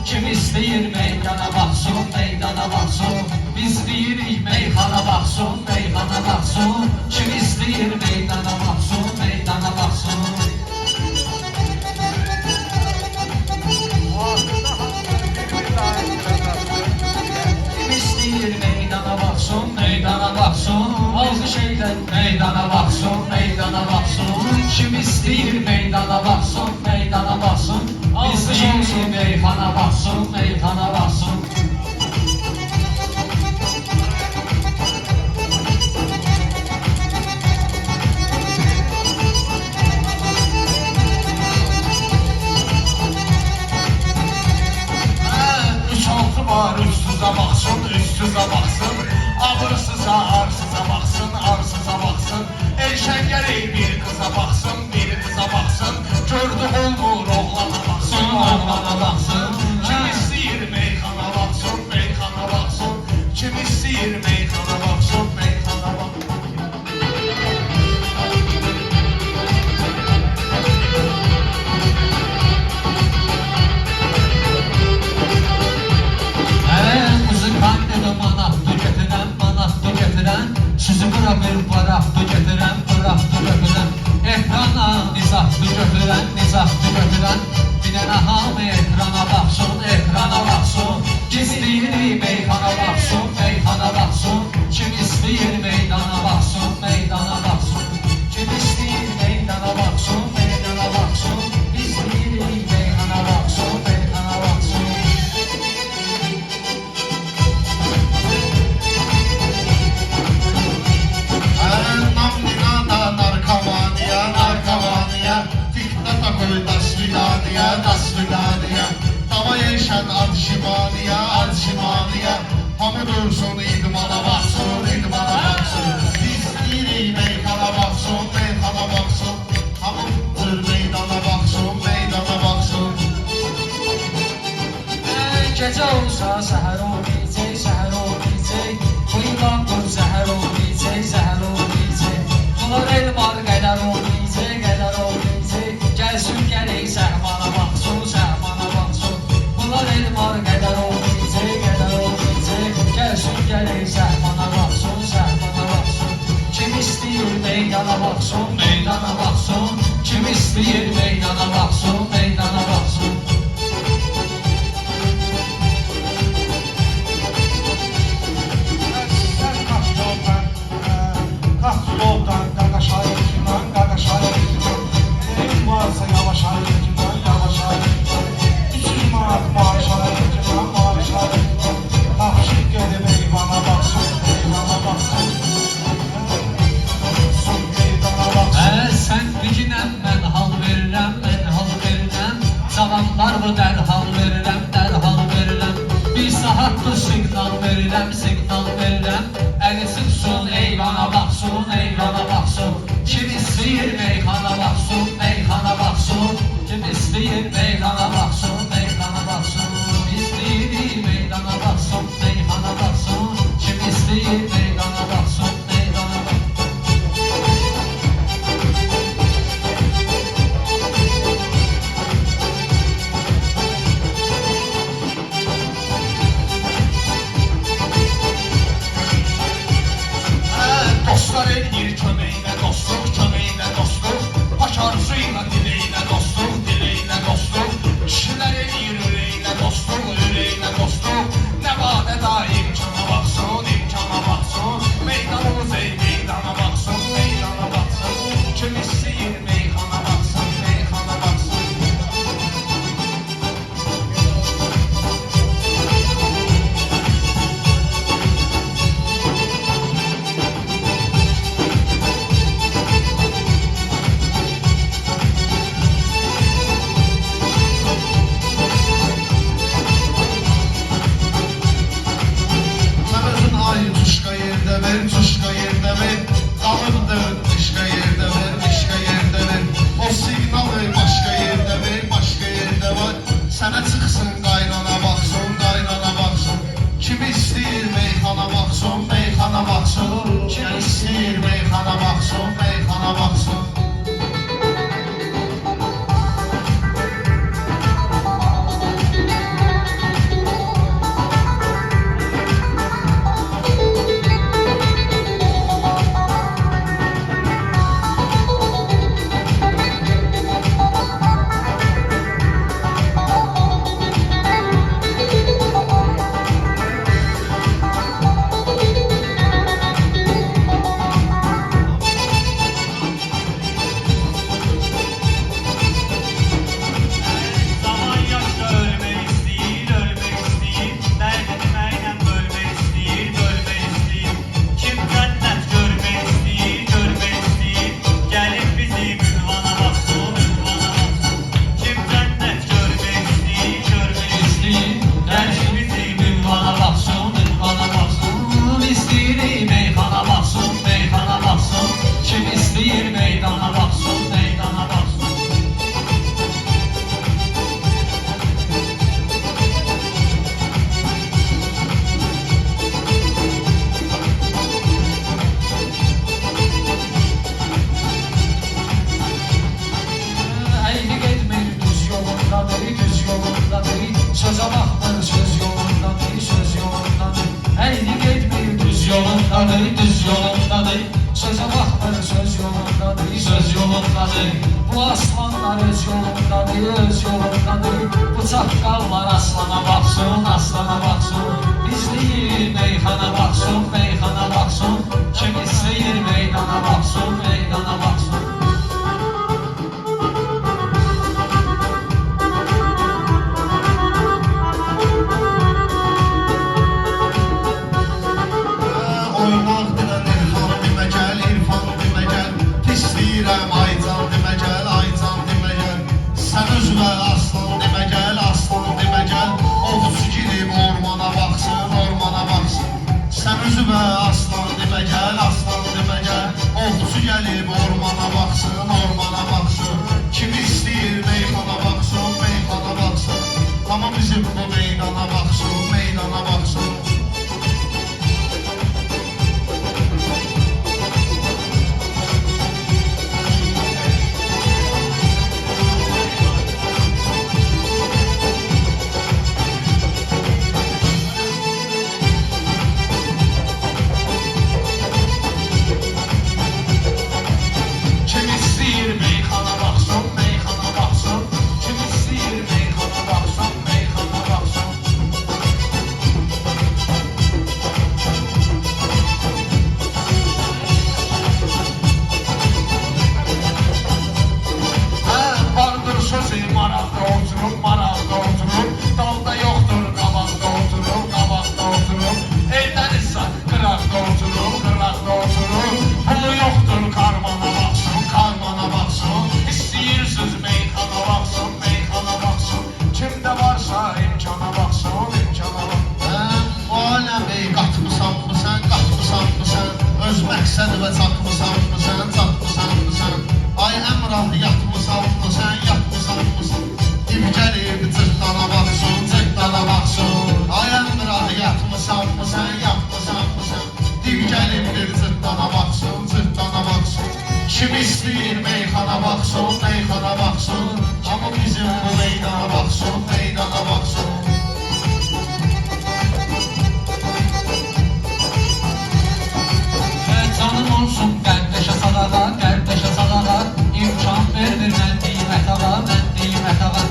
Kim istəyir meydana baxsın, meydana baxsın. Biz deyirik meyxana baxsın, meyxana baxsın. Kim istəyir meydana baxsın, meydana baxsın. Meydana baxsın, meydana baxsın. Alqış eylən, meydana baxsın, meydana baxsın. Kim istəyir meydana baxsın, meydana baxsın. Biz deyirik meyxana baxsın, meyxana baxsın. Var üst-üzə baxsın, üst-üzə baxsın. Ağırsıza, arsıza baxsın, arsıza baxsın. Elşən gərək bir qıza baxsın, bir qıza baxsın. Gördü olmur, oğlana baxsın, oğlana baxsın. Kim istəyir meyxana baxsın, meyxana baxsın. Kim istəyir meyxana baxsın, meyxana baxsın. Sizi bura bir bıraktı götüren, bıraktı götüren. Ekrana nizahtı götüren, nizahtı götüren. Bir dənə hamı ekrana baxsın, ekrana baxsın. Kim istəyir meyxana baxsın, meyxana baxsın. Kim istəyir meydana baxsın, meydana baxsın. Kim istəyir meydana baxsın, meydana baxsın. Biz deyirik meyxana baxsın, meydana baxsın. Arşimaniya, arşimaniya. Hamı dursun, idmana baxsın, idmana baxsın. Biz deyirik meyxana baxsın, meyxana baxsın. Hamı dur meydana baxsın, meydana baxsın. Gecə olsa səhər olmayacaq, səhər olmayacaq. Uyudan dur zəhər olmayacaq, zəhər olmayacaq. Bunlar elmar qədər olmayacaq, qədər olmayacaq. Gəlsin gərək səhmana baxsın, səhmana baxsın. Bunlar elmar qədər olmayacaq, qədər olmayacaq. Gəlsin gərək səhmana baxsın, səhmana baxsın. Kim istəyir meydana baxsın, meydana baxsın. Kim istəyir meydana baxsın, meydana baxsın. Yoldan qaqaş ayırıcından, qaqaş ayırıcından. Neyin varsa yavaş ayırıcından, yavaş ayırıcından. 300 manat maaş ayırıcından, maaş ayırıcından. Tapşıq gedib eyvana baxsın, eyvana baxsın. Sun meydana baxsın. Sən diginəm, mən hal verirəm, mən hal verirəm. Cavanlar bu dərhal verirəm, dərhal verirəm. Bir saatdır siqnal verirəm, siqnal verirəm. Əli sıxsın, eyvana baxsın, eyvana baxsın. Kim istəyir meyxana baxsın, meyxana baxsın. Kim istəyir meydana baxsın, meydana baxsın. Biz deyirik meydana baxsın, meyxana baxsın. Kim istəyir meydana baxsın, meydana baxsın. yolundadır, öz yolundadır. Bu çaqqallar aslana baxsın, aslana baxsın. Bizliyir meyxana baxsın, meyxana baxsın. Kim istəyir meydana baxsın, meydana baxsın. Oymaq dilən İrfan demə gəl, İrfan demə gəl. Pisləyirəm Aycan demə gəl, Aycan demə gəl. Sən özünə aslan demə gəl, aslan demə gəl. Ovçu girib ormana baxsın, ormana baxsın. Sən özünə aslan demə gəl, aslan demə gəl. Ovçu gəlib ormana baxsın, ormana baxsın. Kim istəyir meyxana baxsın, meyxana baxsın. Amma bizim bu meydana baxsın, meydana baxsın. Kim istəyir meyxana baxsın, meyxana baxsın. Kim istəyir meyxana baxsın, meyxana baxsın. Vardır sözü maraqda oturub, maraqda oturub. Dalda yoxdur, qabaqda oturub, qabaqda oturub. Eldən isə qıraqda oturub, qıraqda oturub. Pulu yoxdur, karmana baxsın, karmana baxsın. İstəyirsiniz meyxana baxsın, meyxana baxsın. Kimdə varsa imkana baxsın, imkana baxsın. Bu aləmi qatmısan mı sən, qatmısan mı sən? Öz məqsəd və çatmısan mı sən, çatmısan mı sən? Ay Əmrah yatmısan mı sən, yatmısan mı sən? Div gəlib cırtdana baxsın, cırtdana baxsın. Ay Əmrah yatmısan mı sən, yatmısan mı sən? Div gəlib bir cırtdana baxsın, cırtdana baxsın. Kim istəyir meyxana baxsın, meyxana baxsın. Amma bizim bu meydana baxsın, meydana baxsın. Canım olsun qardaşa sadağa, qardaşa sadağa. İmkan vermir mən qiymət ağa, mən qiymət ağa.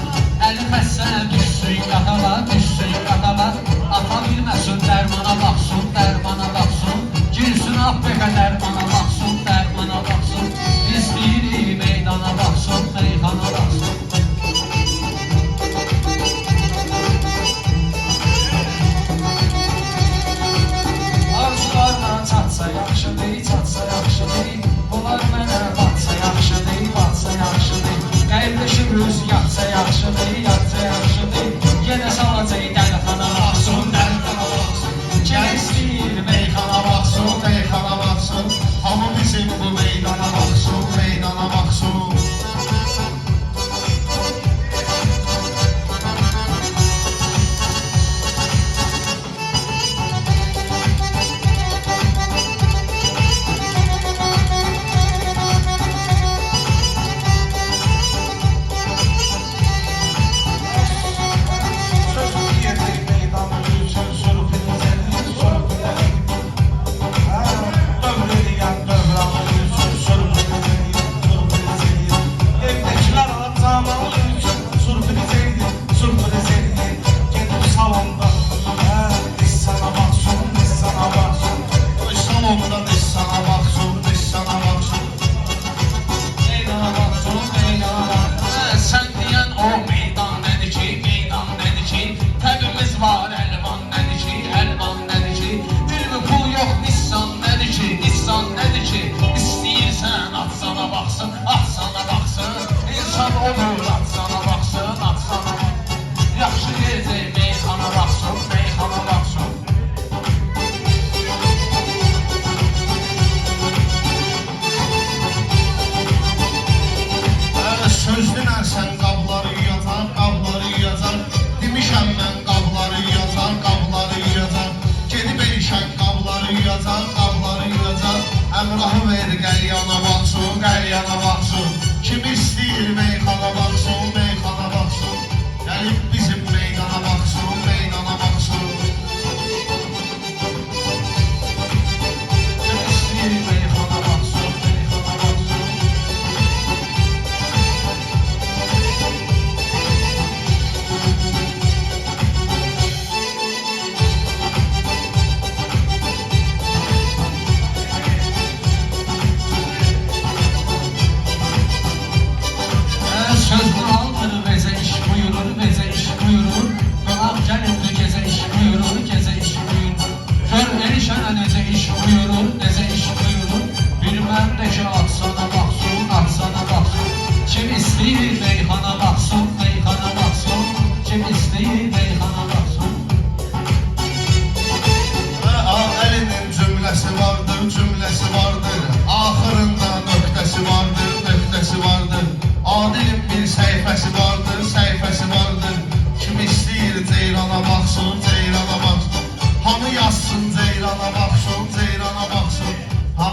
Əli xəstənə düşsün yatağa, düşsün yatağa. Ata bilməsin dərmana baxsın, dərmana baxsın. Girsin affəqə dərmana baxsın, dərmana baxsın. Biz deyirik meydana baxsın, meyxana baxsın.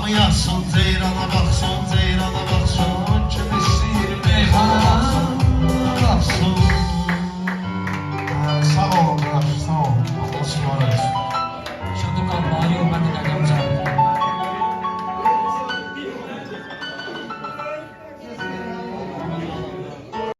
Hamı yazsın, ceyrana baxsın,